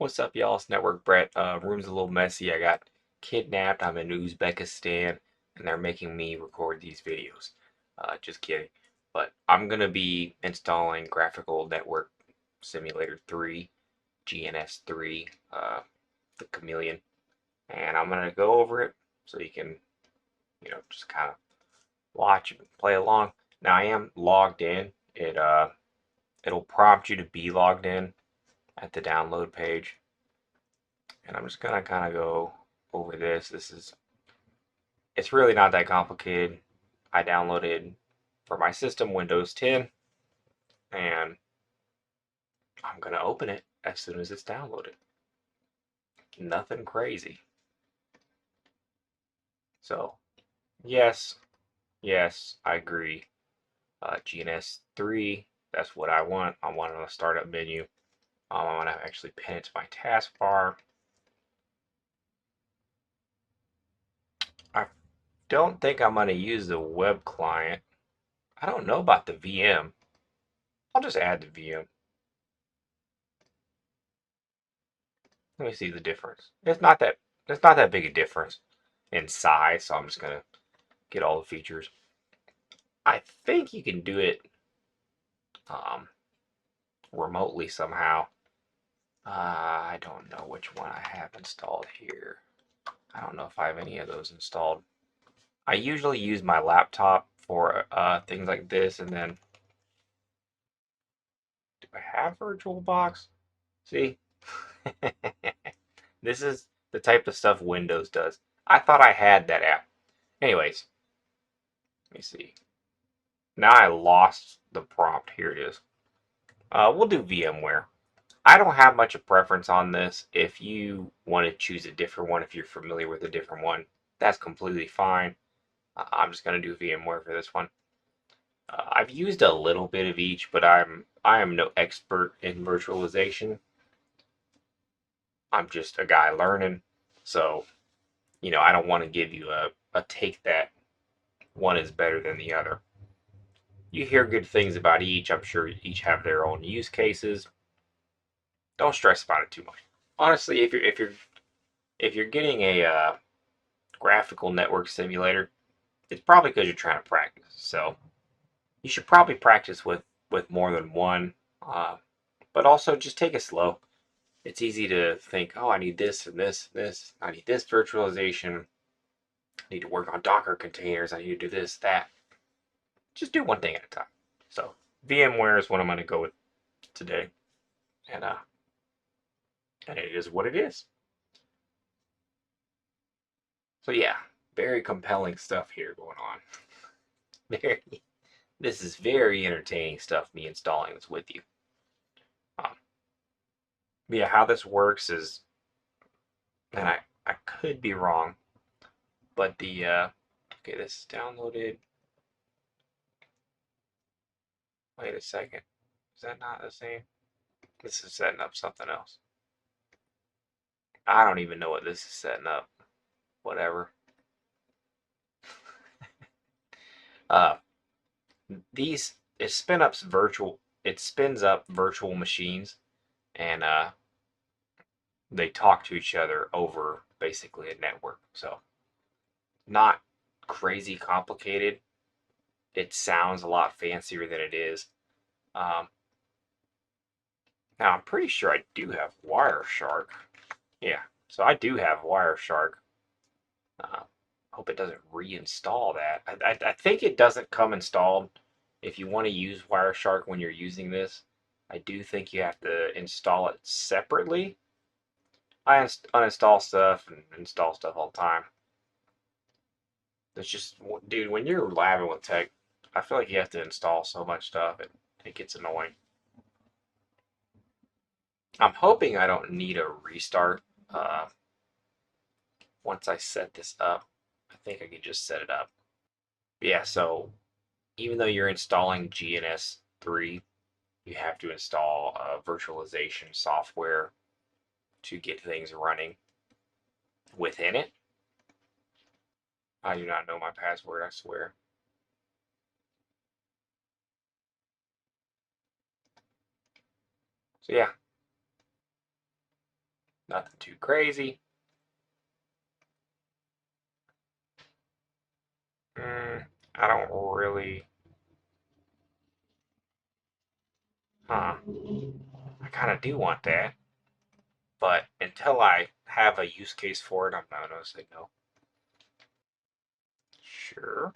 What's up, y'all? It's NetworkBret. Room's a little messy. I got kidnapped. I'm in Uzbekistan, and they're making me record these videos. Just kidding. But I'm gonna be installing Graphical Network Simulator 3, GNS3, the Chameleon, and I'm gonna go over it so you can, just kind of watch and play along. Now I am logged in. It'll prompt you to be logged in at the download page. And I'm just gonna kind of go over this. It's really not that complicated. I downloaded for my system Windows 10, and I'm gonna open it as soon as it's downloaded. Nothing crazy. So, yes, yes, I agree. GNS3, that's what I want. I want it on the startup menu. I want to actually pin it to my taskbar. I don't think I'm going to use the web client. I don't know about the VM. I'll just add the VM. Let me see the difference. It's not that big a difference in size, so I'm just gonna get all the features. I think you can do it um, remotely somehow. I don't know which one I have installed here. I don't know if I have any of those installed. I usually use my laptop for things like this, and then do I have VirtualBox? See, this is the type of stuff Windows does. I thought I had that app. Anyways, let me see. Now I lost the prompt. Here it is. We'll do VMware. I don't have much of preference on this. If you want to choose a different one, if you're familiar with a different one, that's completely fine. I'm just going to do VMware for this one. I've used a little bit of each, but I am no expert in virtualization. I'm just a guy learning. So, I don't want to give you a take that one is better than the other. You hear good things about each. I'm sure each have their own use cases. Don't stress about it too much. Honestly, if you're getting a graphical network simulator, it's probably because you're trying to practice. So you should probably practice with more than one, but also just take it slow. It's easy to think, oh, I need this and this and this. I need this virtualization. I need to work on Docker containers. I need to do this, that. Just do one thing at a time. So VMware is what I'm going to go with today, and and it is what it is. So yeah, very compelling stuff here going on. Very, this is very entertaining stuff. Me installing this with you. Um, yeah, how this works is, and I could be wrong, but the okay, this is downloaded. Wait a second, is that not the same? This is setting up something else. I don't even know what this is setting up. Whatever. Uh, these it spins up virtual machines, and they talk to each other over basically a network. So not crazy complicated. It sounds a lot fancier than it is. Um, Now I'm pretty sure I do have Wireshark. Yeah, so I do have Wireshark. Uh, Hope it doesn't reinstall that. I think it doesn't come installed. If you want to use Wireshark when you're using this, I do think you have to install it separately. I uninstall stuff and install stuff all the time. It's just, dude, when you're labbing with tech, I feel like you have to install so much stuff, it gets annoying. I'm hoping I don't need a restart once I set this up. I think I can just set it up. But yeah, so even though you're installing GNS3, you have to install virtualization software to get things running within it. I do not know my password, I swear. So yeah, Nothing too crazy. I don't really. Huh. I kind of do want that. But until I have a use case for it, I'm not going to say no. Sure.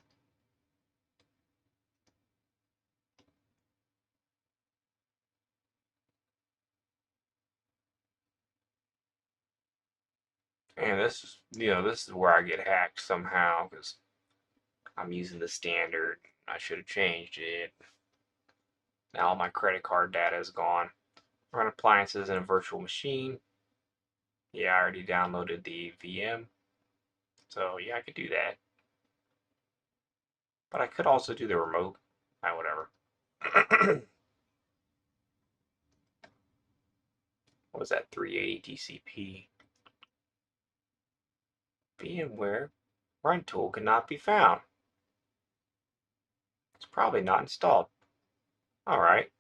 And this is, this is where I get hacked somehow because I'm using the standard. I should have changed it. Now all my credit card data is gone. Run appliances in a virtual machine. Yeah, I already downloaded the VM. So yeah, I could do that. But I could also do the remote. Whatever. What was that? 380 TCP. VMware run tool cannot be found. It's probably not installed. All right.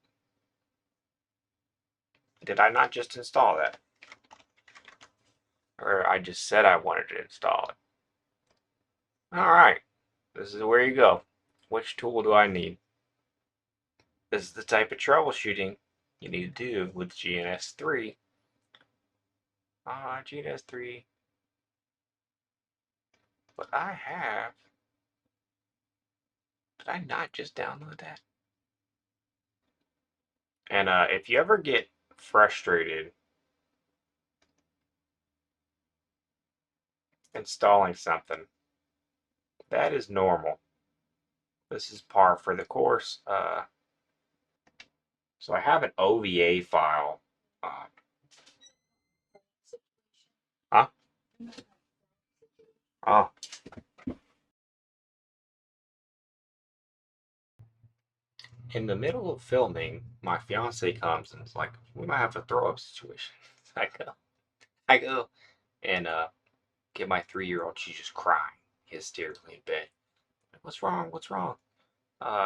Did I not just install that? Or I just said I wanted to install it. All right. This is where you go. Which tool do I need? This is the type of troubleshooting you need to do with GNS3. GNS3. But I have. Did I not just download that? And if you ever get frustrated installing something, that is normal. This is par for the course. So I have an OVA file. Huh? Oh, in the middle of filming, my fiance comes and is like, "We might have a throw up situation." I go, and get my 3-year-old. She's just crying hysterically in bed. Like, what's wrong? What's wrong?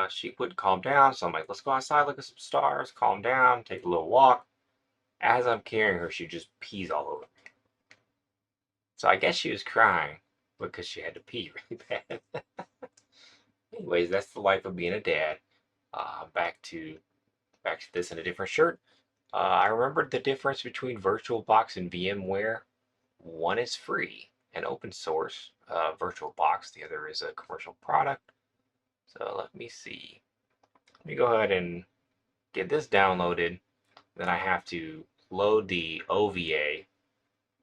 She wouldn't calm down, so I'm like, let's go outside, look at some stars, calm down, take a little walk. As I'm carrying her, she just pees all over me. So I guess she was crying because she had to pee really bad. Anyways, that's the life of being a dad. Back to this in a different shirt. I remembered the difference between VirtualBox and VMware. One is free and open source, VirtualBox. The other is a commercial product. So let me see. Let me go ahead and get this downloaded. Then I have to load the OVA,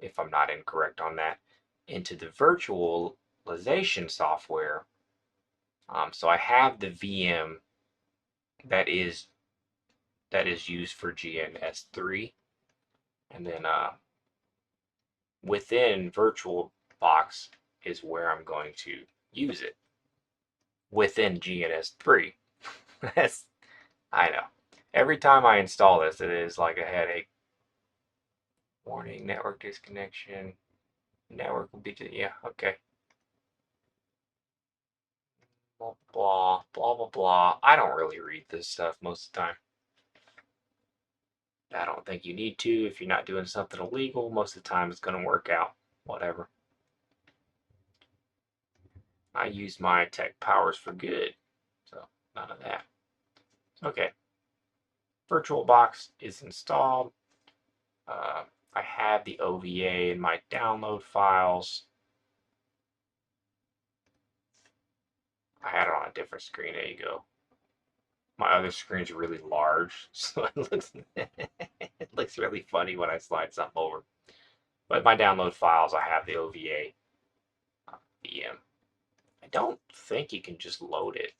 if I'm not incorrect on that, into the virtualization software. So I have the VM that is used for GNS3, and then within VirtualBox is where I'm going to use it within GNS3. That's I know. Every time I install this, it is like a headache. Warning, network disconnection. Network will be, yeah, okay. Blah, blah, blah, blah, blah. I don't really read this stuff most of the time. I don't think you need to. If you're not doing something illegal, most of the time it's going to work out. Whatever. I use my tech powers for good. So, none of that. Okay. VirtualBox is installed. I have the OVA in my download files. I had it on a different screen. There you go. My other screen's really large, so it looks really funny when I slide something over. But my download files, I have the OVA VM. I don't think you can just load it.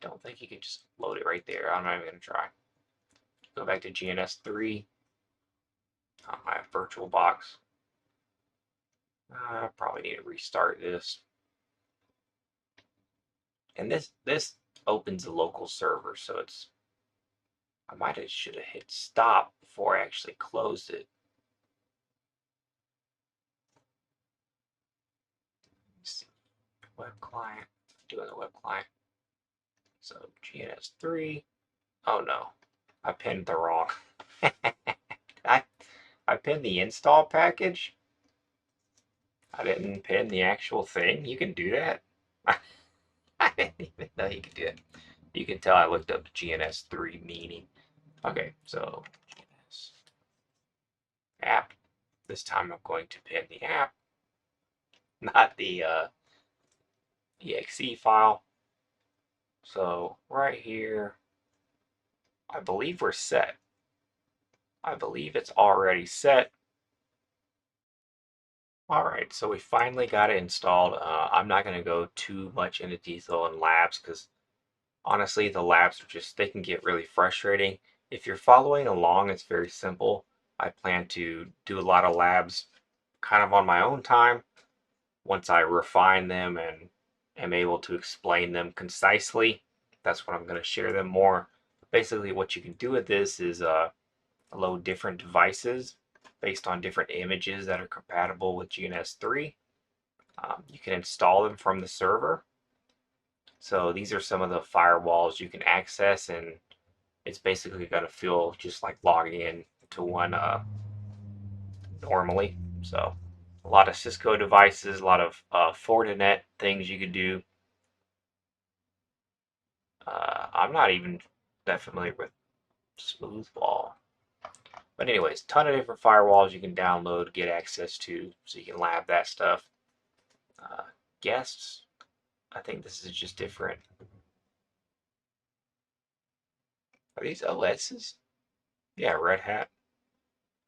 I don't think you can just load it right there. I'm not even gonna try. Go back to GNS3 on my VirtualBox. I probably need to restart this. And this opens a local server, so it's I should have hit stop before I actually closed it. Let's see. Web client. Doing the web client. So GNS3. Oh no, I pinned the wrong. pin the install package? I didn't pin the actual thing. You can do that? I didn't even know you could do it. You can tell I looked up GNS3 meaning. Okay, so GNS app. This time I'm going to pin the app, not the exe file. So right here, I believe we're set. I believe it's already set. All right, so we finally got it installed. I'm not going to go too much into detail in labs because honestly, the labs are just, they can get really frustrating. If you're following along, it's very simple. I plan to do a lot of labs kind of on my own time once I refine them and am able to explain them concisely. That's when I'm going to share them more. Basically, what you can do with this is load different devices based on different images that are compatible with GNS3. You can install them from the server. So these are some of the firewalls you can access, and it's basically going to feel just like logging in to one normally. So a lot of Cisco devices, a lot of Fortinet things you could do. I'm not even that familiar with Smoothball. But anyways, ton of different firewalls you can download, get access to, so you can lab that stuff. Guests, I think this is just different. Are these OSs? Yeah, Red Hat.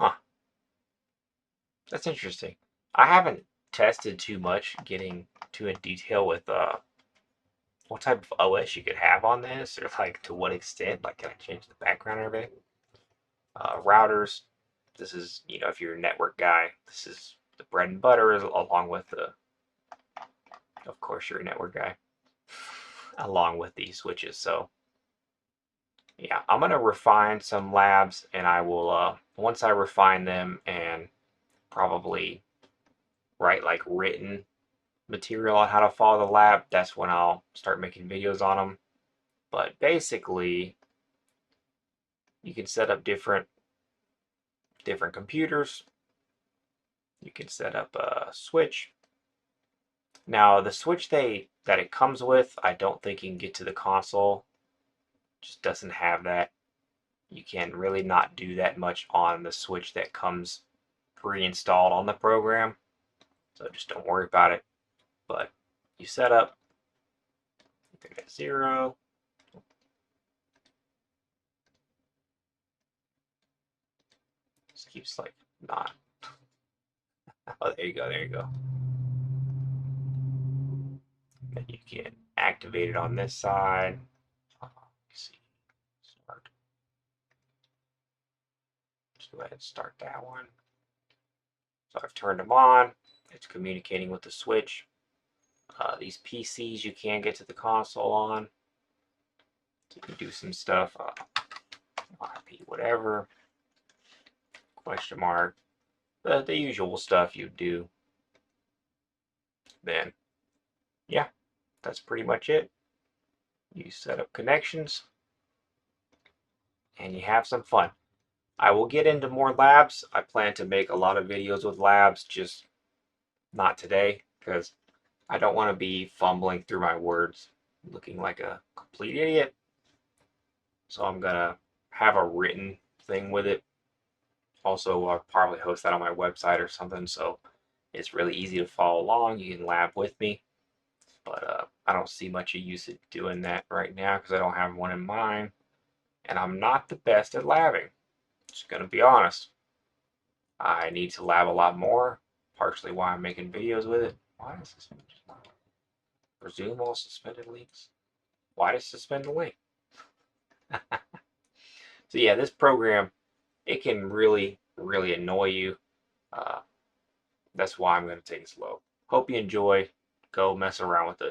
Huh. That's interesting. I haven't tested too much, getting too in detail with what type of OS you could have on this, or like to what extent. Like, can I change the background or anything? Routers. This is, if you're a network guy, this is the bread and butter, along with the, of course, you're a network guy, along with these switches. So yeah, I'm gonna refine some labs, and I will once I refine them and probably write like written material on how to follow the lab, that's when I'll start making videos on them. But basically, you can set up different computers. You can set up a switch. Now the switch that it comes with, I don't think you can get to the console. It just doesn't have that. You can really not do that much on the switch that comes pre-installed on the program. So just don't worry about it. But you set up Ethernet 0. This keeps like not. Oh, there you go. There you go. Then you can activate it on this side. Let's see. Start. Let's go ahead and start that one. So I've turned them on. It's communicating with the switch. These PCs you can get to the console on. So you can do some stuff. IP whatever. Question mark. The usual stuff you do. Then, yeah, that's pretty much it. You set up connections and you have some fun. I will get into more labs. I plan to make a lot of videos with labs, just not today, because I don't want to be fumbling through my words looking like a complete idiot. So I'm going to have a written thing with it. Also, I'll probably host that on my website or something, so it's really easy to follow along. You can lab with me. But I don't see much of use of doing that right now because I don't have one in mind. And I'm not the best at labbing. Just going to be honest. I need to lab a lot more. Partially why I'm making videos with it. Why does this resume all suspended links? Why does suspend the link? So yeah, this program, it can really, really annoy you. That's why I'm going to take it slow. Hope you enjoy. Go mess around with this.